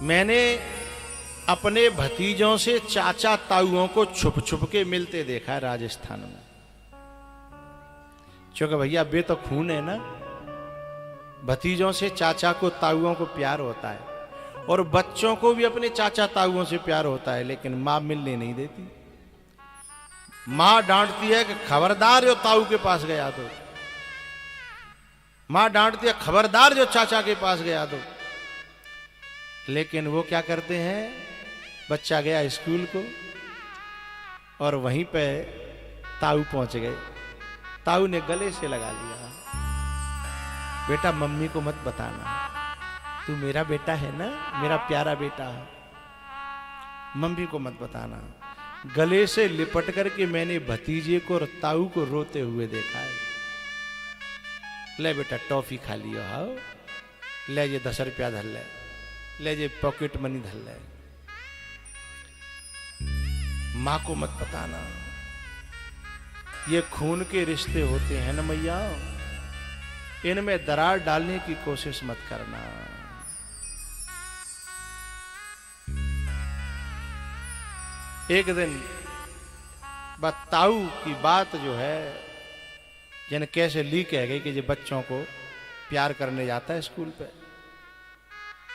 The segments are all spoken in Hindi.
मैंने अपने भतीजों से चाचा ताऊओं को छुप छुप के मिलते देखा है राजस्थान में। क्योंकि भैया बे तो खून है ना, भतीजों से चाचा को ताऊओं को प्यार होता है और बच्चों को भी अपने चाचा ताऊओं से प्यार होता है, लेकिन मां मिलने नहीं देती। मां डांटती है कि खबरदार जो ताऊ के पास गया तो, मां डांटती है खबरदार जो चाचा के पास गया तो। लेकिन वो क्या करते हैं, बच्चा गया स्कूल को और वहीं पे ताऊ पहुंच गए। ताऊ ने गले से लगा लिया, बेटा मम्मी को मत बताना, तू मेरा बेटा है ना, मेरा प्यारा बेटा है, मम्मी को मत बताना। गले से लिपट करके मैंने भतीजे को और ताऊ को रोते हुए देखा है। ले बेटा टॉफी खा लियो, हाँ ले ये 10 रुपया धर ले ये पॉकेट मनी धर ले, मां को मत बताना। ये खून के रिश्ते होते हैं ना मैया, इनमें दरार डालने की कोशिश मत करना। एक दिन ताऊ की बात जो है यानी कैसे लीक है गई कि ये बच्चों को प्यार करने जाता है स्कूल पे,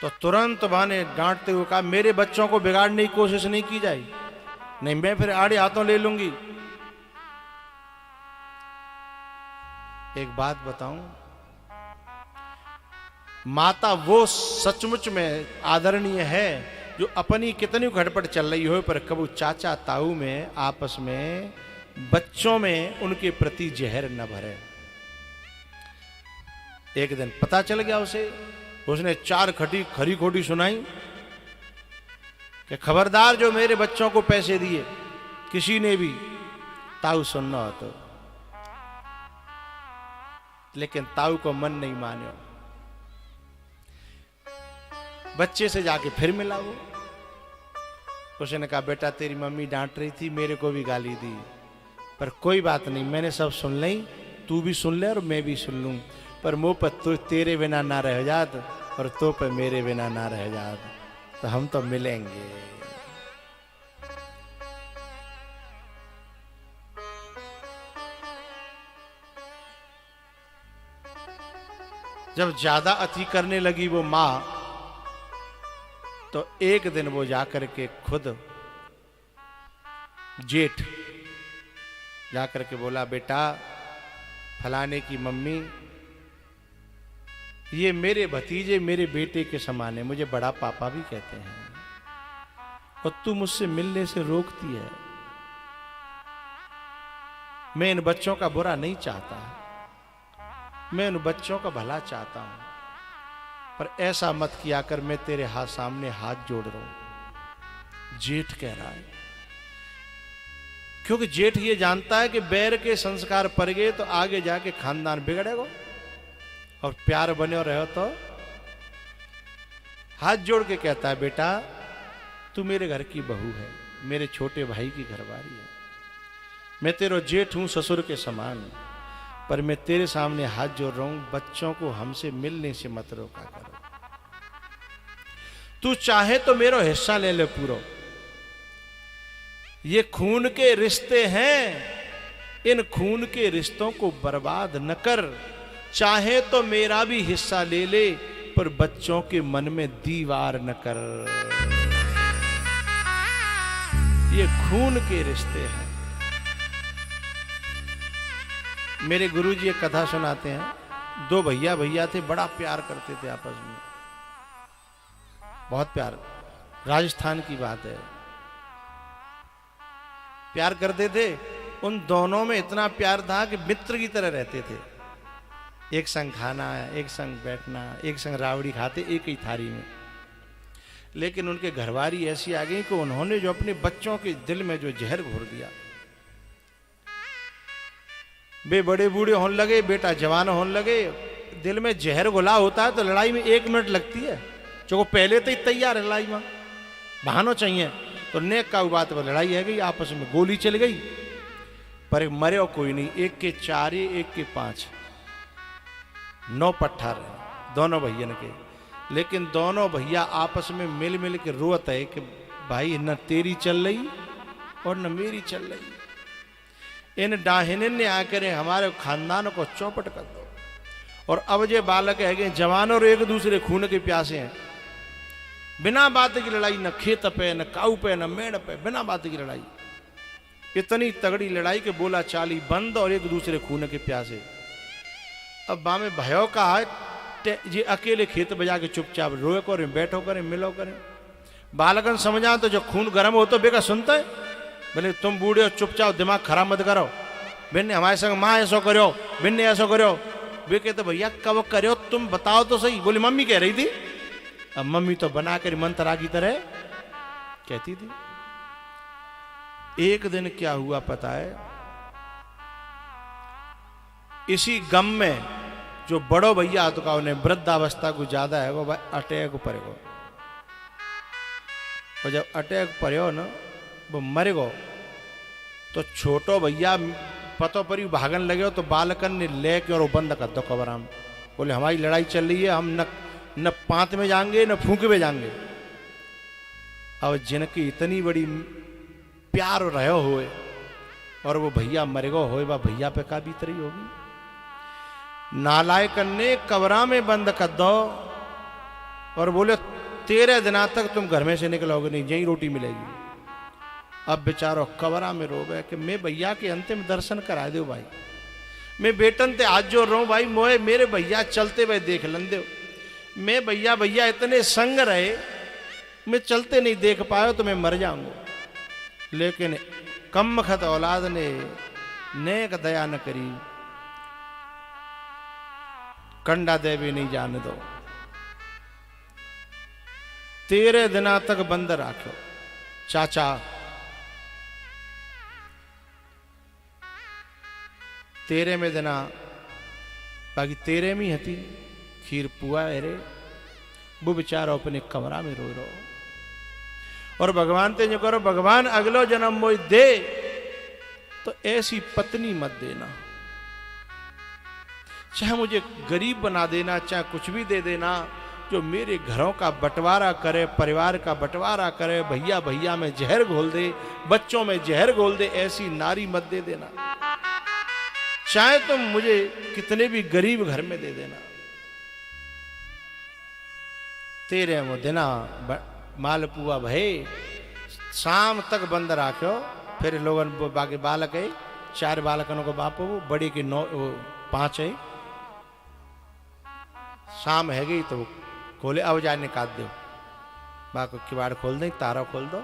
तो तुरंत मां ने डांटते हुए कहा मेरे बच्चों को बिगाड़ने की कोशिश नहीं की जाए, नहीं मैं फिर आड़े हाथों ले लूंगी। एक बात बताऊं, माता वो सचमुच में आदरणीय है जो अपनी कितनी खटपट चल रही हो पर कबू चाचा ताऊ में आपस में बच्चों में उनके प्रति जहर न भरे। एक दिन पता चल गया उसे, उसने 4 खरी खोटी सुनाई कि खबरदार जो मेरे बच्चों को पैसे दिए किसी ने भी, ताऊ सुनना हो तो। लेकिन ताऊ को मन नहीं मानो, बच्चे से जाके फिर मिला वो। उसने कहा बेटा तेरी मम्मी डांट रही थी, मेरे को भी गाली दी, पर कोई बात नहीं, मैंने सब सुन ली, तू भी सुन ले और मैं भी सुन लूं, पर मुंह पर तो तेरे बिना ना रह जात और तो पे मेरे बिना ना रह जात, तो हम तो मिलेंगे। जब ज्यादा अति करने लगी वो मां, तो एक दिन वो जाकर के खुद जेठ जाकर के बोला बेटा फलाने की मम्मी ये मेरे भतीजे मेरे बेटे के समान है, मुझे बड़ा पापा भी कहते हैं, और तू मुझसे मिलने से रोकती है। मैं इन बच्चों का बुरा नहीं चाहता, मैं उन बच्चों का भला चाहता हूं, पर ऐसा मत किया कर, मैं तेरे हाथ सामने हाथ जोड़ रहा हूं। जेठ कह रहा है, क्योंकि जेठ ये जानता है कि बैर के संस्कार पड़ गए तो आगे जाके खानदान बिगड़ेगा, और प्यार बने रहो तो। हाथ जोड़ के कहता है बेटा तू मेरे घर की बहू है, मेरे छोटे भाई की घरवाली है, मैं तेरा जेठ हूं ससुर के समान, पर मैं तेरे सामने हाथ जोड़ रहा हूं, बच्चों को हमसे मिलने से मत रोका करो। तू चाहे तो मेरा हिस्सा ले ले पूरा, ये खून के रिश्ते हैं, इन खून के रिश्तों को बर्बाद न कर, चाहे तो मेरा भी हिस्सा ले ले, पर बच्चों के मन में दीवार न कर। ये खून के रिश्ते हैं। मेरे गुरुजी एक कथा सुनाते हैं, 2 भैया थे, बड़ा प्यार करते थे आपस में, बहुत प्यार, राजस्थान की बात है, प्यार करते थे। उन दोनों में इतना प्यार था कि मित्र की तरह रहते थे, एक संग खाना, एक संग बैठना, एक संग रावड़ी खाते एक ही थाली में। लेकिन उनके घरवाली ऐसी आ गई कि उन्होंने जो अपने बच्चों के दिल में जो जहर घोर दिया, वे बड़े बूढ़े होने लगे, बेटा जवान होने लगे, दिल में जहर घुला होता है तो लड़ाई में 1 मिनट लगती है, जो पहले तो ही तैयार है लड़ाई में, बहाना चाहिए, तो नेक का बात पर लड़ाई है गई, आपस में गोली चल गई, पर मरे और कोई नहीं, 1 के 4 1 के 5 9 पट्ठा रहे दोनों भैयन के। लेकिन दोनों भैया आपस में मिल मिल के रोत है कि भाई न तेरी चल रही और न मेरी चल रही। इन डाहिनिन ने आकर हमारे खानदान को चौपट कर दो। और अब जे बालक है कि जवान और एक दूसरे खून के प्यासे हैं। बिना बात की लड़ाई, न खेत पे न काऊ पे न मेड़ पे, बिना बात की लड़ाई। इतनी तगड़ी लड़ाई के बोला चाली बंद और एक दूसरे खून के प्यासे। अब बामे भयो का है जी अकेले खेत बजा के चुपचाप रोए करें, बैठो करें, मिलो करें। बालकन समझा तो जो खून गर्म हो तो बेका सुनता है। बोले तुम बूढ़े हो, चुपचाप दिमाग खराब मत करो। बिन्ने हमारे संग माँ ऐसो करो, बिन्ने ऐसो करो। वे कहते भैया कब करो तुम बताओ तो सही। बोले मम्मी कह रही थी। अब मम्मी तो बना कर मंत्रा की तरह कहती थी। एक दिन क्या हुआ पता है, इसी गम में जो बड़ो भैया तो का उन्हें वृद्धावस्था को ज्यादा है वो भाई अटैक पड़ेगा। और जब अटैक पड़े ना वो मरेगो तो छोटो भैया पतो पर भागन लगे तो बालकन ने लेके और वो बंद कर दो कबराम। बोले हमारी लड़ाई चल रही है, हम न पांत में जाएंगे न फूंक में जाएंगे। अब जिनकी इतनी बड़ी प्यार रहे हुए और वो भैया मरेगो होए बा भैया पे का बीत रही होगी। नालायकन ने कबरा में बंद कर दो और बोले 13 दिना तक तुम घर में से निकलोगे नहीं, यही रोटी मिलेगी। अब बेचारो कबरा में रोवे कि मैं भैया के अंतिम दर्शन करा दो भाई। मैं बेटन ते आज जोड़ रहा हूं भाई, मोए मेरे भैया चलते हुए देख लन दो। मैं भैया भैया इतने संग रहे, मैं चलते नहीं देख पाया तो मैं मर जाऊंगा। लेकिन कम खत औलाद ने नेक दया न करी, कंडा देवी नहीं जाने दो। 13 दिना तक बंद राखो। चाचा 13 में दिना बाकी 13 में हती खीर पुआ रे वो बेचारो अपने कमरा में रो रो। और भगवान ते जो करो भगवान अगलो जन्म मोई दे तो ऐसी पत्नी मत देना, चाहे मुझे गरीब बना देना, चाहे कुछ भी दे देना, जो मेरे घरों का बंटवारा करे, परिवार का बंटवारा करे, भैया भैया में जहर घोल दे, बच्चों में जहर घोल दे, ऐसी नारी मत दे देना। चाहे तुम मुझे कितने भी गरीब घर में दे देना। 13 दिना मालपुआ भय शाम तक बंद राख्यो। फिर लोगन बाकी बालक है 4 बालकनों को बाप हो, बड़े के 5 है। शाम है गई तो खोले अब जाने काट दो, बाको किवाड़ खोल दे, तारा खोल दो।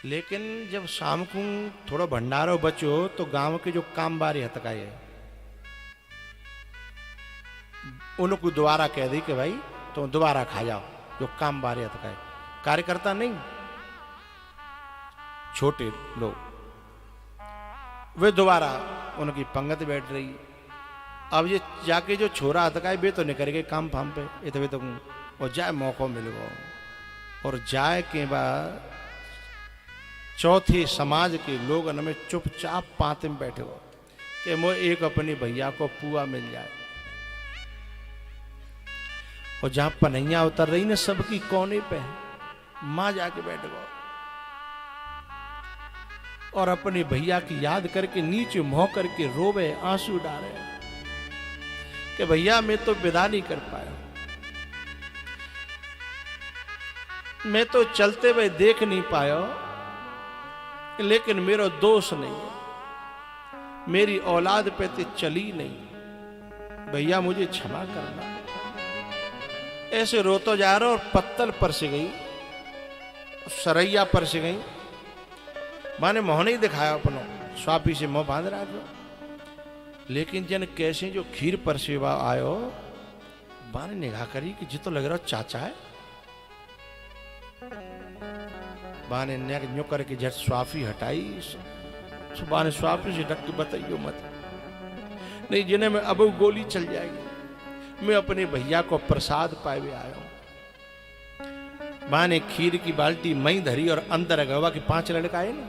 लेकिन जब शाम को थोड़ा भंडारो बचो तो गांव के जो काम बारी हतकाए है उनको दोबारा कह दी कि भाई तो दोबारा खा जाओ, जो काम बारी हतकाए। कार्यकर्ता नहीं, छोटे लोग वे दोबारा उनकी पंगत बैठ रही। अब ये जाके जो छोरा हतकाए बे तो नहीं करेंगे काम फाम पे, ये तो और जाए मौका मिल गो। और जाए के बाद चौथे समाज के लोग में चुपचाप पाते में बैठे हो कि मो एक अपनी भैया को पुआ मिल जाए। और जहां पनैया उतर रही ना सबकी कोने पे मां जाके बैठ गो और अपने भैया की याद करके नीचे मुंह करके रोवे, आंसू डाले कि भैया मैं तो विदा नहीं कर पाया, मैं तो चलते हुए देख नहीं पाया, लेकिन मेरा दोष नहीं है, मेरी औलाद पे तो चली नहीं, भैया मुझे क्षमा करना। ऐसे रोतो जा रहा और पत्तल पर से गई, सरैया पर से गई। माने मोह नहीं दिखाया अपनो, स्वापी से मुंह बांध रहा था। लेकिन जन कैसे जो खीर पर सेवा आयो, बाने निगाह करी कि जितो लग रहा चाचा है। बाने नेक न्यू करके झट स्वाफी हटाई, सुबह ने स्वाफी से ढक के बताइयो मत, नहीं जिन्हें में अब गोली चल जाएगी। मैं अपने भैया को प्रसाद पाए आया हूं। मां ने खीर की बाल्टी मई धरी और अंदर गवा कि 5 लड़का है ना,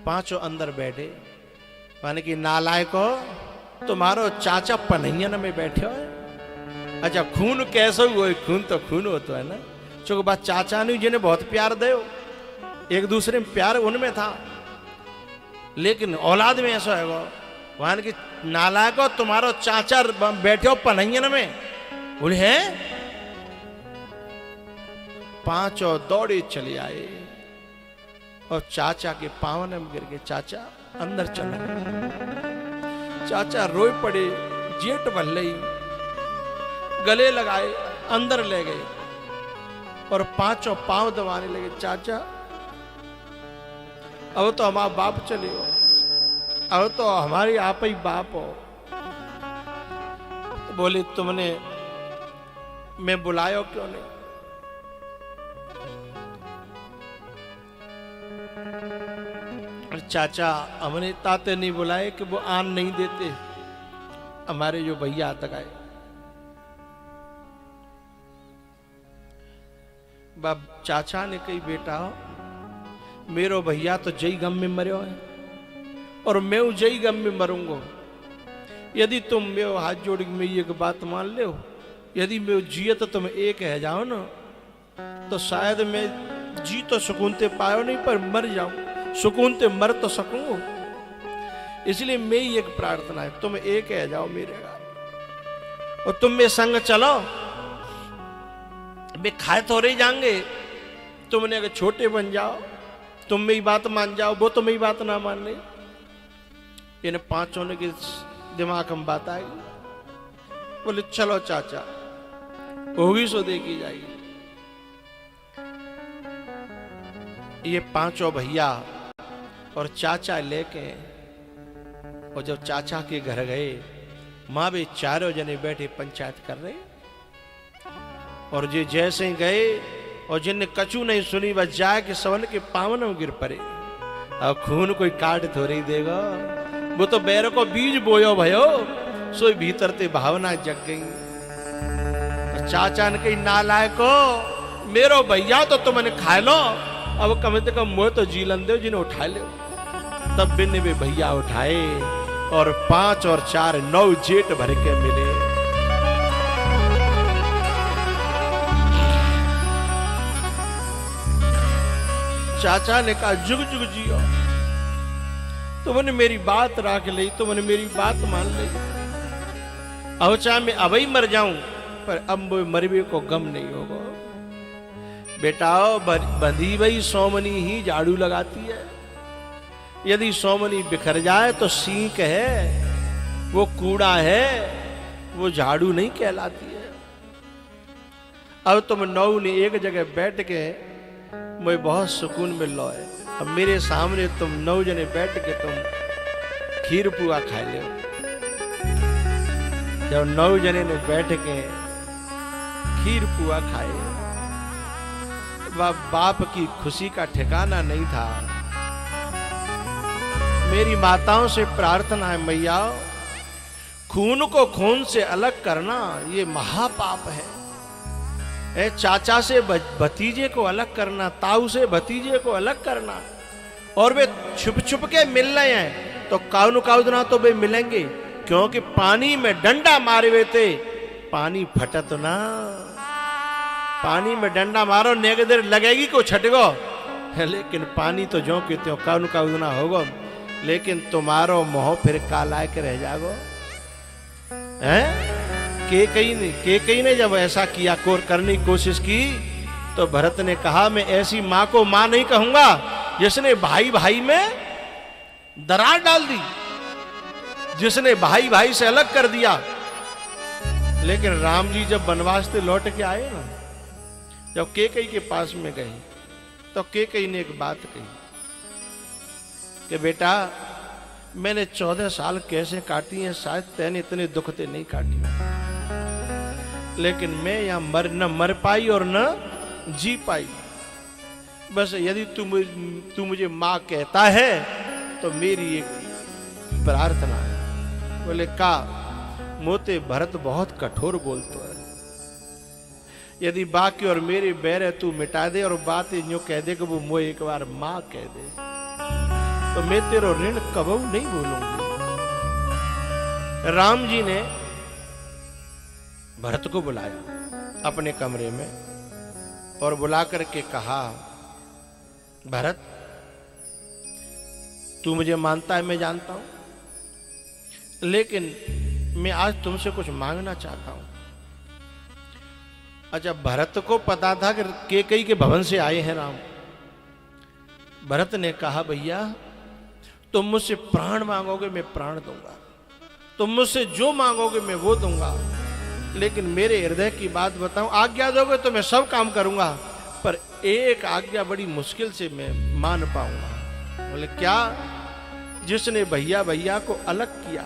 5 अंदर बैठे। माने कि नालायक हो, तुम्हारो चाचा पनैयन में बैठे हो, अच्छा खून कैसे हुआ? खून तो खून होता है ना। चूंकि बात चाचा ने जिन्हें बहुत प्यार दे, एक दूसरे में प्यार उनमें था, लेकिन औलाद में ऐसा है वहां की नालायक तुम्हारो चाचा बैठे हो पनैयन में, बोले हैं। पांचों दौड़े चले आए और चाचा के पावन में गिर गए। चाचा अंदर चला, चाचा रोए पड़े, जेठ बन लई, गले लगाए, अंदर ले गए और पांचों पांव दबाने लगे। चाचा अब तो हमारा बाप चले हो, अब तो हमारी आप ही बाप हो। तो बोले तुमने मैं बुलायो क्यों नहीं? चाचा हमने ताते नहीं बुलाए कि वो आन नहीं देते, हमारे जो भैया तक आए। बाप चाचा ने कही बेटा मेरो भैया तो जय गम में मरो है और मैं जय गम में मरूंगा। यदि तुम मेरो हाथ जोड़ के मैं एक बात मान ले, यदि मैं जियत तुम एक है जाओ ना, तो शायद मैं जी तो सुकूनते पायो नहीं पर मर जाऊं, सुकूनते मर तो सकूं। इसलिए मेरी एक प्रार्थना है, तुम एक है जाओ मेरे घर और तुम मेरे संग चलो। वे खाए तो रह जाएंगे, तुमने अगर छोटे बन जाओ, तुम मेरी बात मान जाओ, वो तो मेरी बात ना मान ले। इन्हें पांचों ने के दिमाग में बात आई। बोले चलो चाचा, होगी सो देखी जाएगी। ये पांचों भैया और चाचा लेके, और जब चाचा के घर गए, माँ भी चारों जने बैठे पंचायत कर रहे, और जे जैसे ही गए और जिनने कचू नहीं सुनी बस जाए कि सवन के पावन में गिर पड़े। अब खून कोई काट थोड़ी देगा, वो तो बैर को बीज बोयो भयो, सो भीतर ते भावना जग गई। तो चाचा ने कही नालायको, मेरो भैया तो तुमने खा लो, अब कम से कम मोह तो जीलन दो जिन्हें उठा ले। तब बिन वे भैया उठाए और 5 और 4 9 जेठ भर के मिले। चाचा ने कहा जुग जुग जियो, तुमने मेरी बात राख ली, तुमने मेरी बात मान ली। अब चाहे मैं अब ही मर जाऊं, पर अब वो मरवे को गम नहीं होगा। बेटा बंधी भई सोमनी ही झाड़ू लगाती है, यदि सोमनी बिखर जाए तो सींक है, वो कूड़ा है, वो झाड़ू नहीं कहलाती है। अब तुम 9 ने एक जगह बैठ के मुझे बहुत सुकून मिल रहा है। अब मेरे सामने तुम 9 जने बैठ के तुम खीर पुआ खा ले। जब 9 जने ने बैठ के खीर पुआ खाए, बाप की खुशी का ठिकाना नहीं था। मेरी माताओं से प्रार्थना है, मैया खून को खून से अलग करना ये महापाप है। चाचा से भतीजे को अलग करना, ताऊ से भतीजे को अलग करना, और वे छुप छुप के मिल रहे हैं तो काउन काउदना तो वे मिलेंगे, क्योंकि पानी में डंडा मारे हुए थे, पानी फटत ना। पानी में डंडा मारो नेग देर लगेगी को छटगो, लेकिन पानी तो जो कि त्यों काउन काउदना होगो, लेकिन तुम्हारो मोह फिर काला के रह जागो। हैं केकई ने जब ऐसा किया करने की कोशिश की, तो भरत ने कहा मैं ऐसी मां को मां नहीं कहूंगा जिसने भाई भाई में दरार डाल दी, जिसने भाई भाई से अलग कर दिया। लेकिन राम जी जब वनवास से लौट के आए ना, जब केकई के पास में गए, तो केकई ने एक बात कही कि बेटा मैंने 14 साल कैसे काटी हैं, शायद तैने इतने दुख ते नहीं काटी, लेकिन मैं यहां न मर पाई और न जी पाई। बस यदि तू मुझे मां कहता है तो मेरी एक प्रार्थना है। बोले का मोते भरत बहुत कठोर बोलता है, यदि बाकी और मेरे बैर है तू मिटा दे और बात यूं कह दे कि वो मुझे एक बार मां कह दे, तो मैं तेरो ऋण कबू नहीं भूलूंगी। राम जी ने भरत को बुलाया अपने कमरे में और बुला करके कहा, भरत तू मुझे मानता है, मैं जानता हूं, लेकिन मैं आज तुमसे कुछ मांगना चाहता हूं। अच्छा, भरत को पता था कि कैकेयी के भवन से आए हैं राम। भरत ने कहा, भैया तुम मुझसे प्राण मांगोगे मैं प्राण दूंगा, तुम मुझसे जो मांगोगे मैं वो दूंगा, लेकिन मेरे हृदय की बात बताऊं, आज्ञा दोगे तो मैं सब काम करूंगा, पर एक आज्ञा बड़ी मुश्किल से मैं मान पाऊंगा। बोले क्या? जिसने भैया भैया को अलग किया,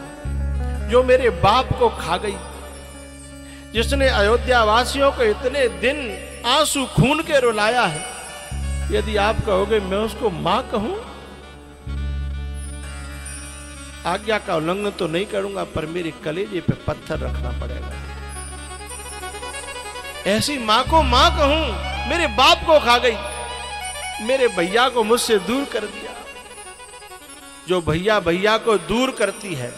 जो मेरे बाप को खा गई, जिसने अयोध्या वासियों को इतने दिन आंसू खून के रुलाया है, यदि आप कहोगे मैं उसको मां कहूं, आज्ञा का उल्लंघन तो नहीं करूंगा, पर मेरे कलेजे पे पत्थर रखना पड़ेगा। ऐसी मां को मां कहूं, मेरे बाप को खा गई, मेरे भैया को मुझसे दूर कर दिया। जो भैया भैया को दूर करती है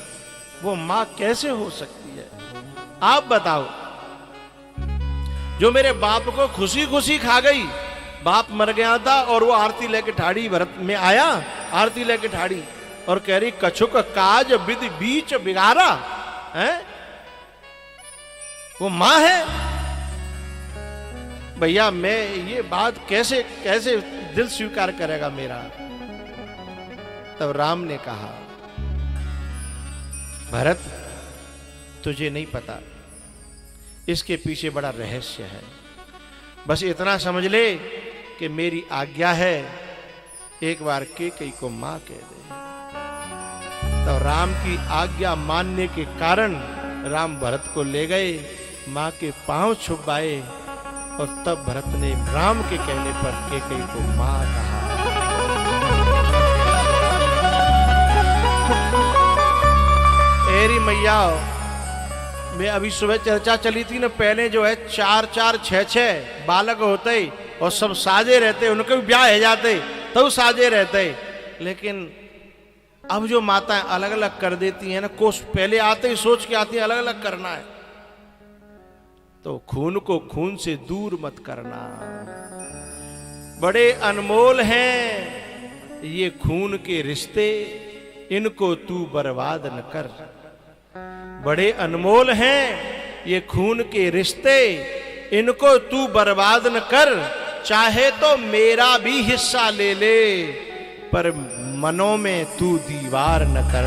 वो मां कैसे हो सकती है? आप बताओ। जो मेरे बाप को खुशी खुशी खा गई, बाप मर गया था और वो आरती लेके ठाड़ी, भरत में आया आरती लेके ठाड़ी और कह रही, कछुक काज विधि बीच बिगाड़ा है, वो मां है। भैया मैं ये बात कैसे कैसे दिल स्वीकार करेगा मेरा? तब राम ने कहा, भरत तुझे नहीं पता, इसके पीछे बड़ा रहस्य है, बस इतना समझ ले कि मेरी आज्ञा है, एक बार कैकेयी को मां कह दे। तो राम की आज्ञा मानने के कारण राम भरत को ले गए, मां के पांव छुपाए और तब भरत ने राम के कहने पर कैकेयी को मां कहा। तेरी मैया, मैं अभी सुबह चर्चा चली थी ना, पहले जो है 4-4, 6-6 बालक होते और सब साजे रहते, उनके भी ब्याह हो जाते तो साजे रहते, लेकिन अब जो माताएं अलग अलग कर देती हैं ना, कोस पहले आते ही सोच के आती हैं अलग अलग करना है, तो खून को खून से दूर मत करना। बड़े अनमोल हैं ये खून के रिश्ते, इनको तू बर्बाद न कर। बड़े अनमोल हैं ये खून के रिश्ते, इनको तू बर्बाद न कर। चाहे तो मेरा भी हिस्सा ले ले, पर मनों में तू दीवार न कर।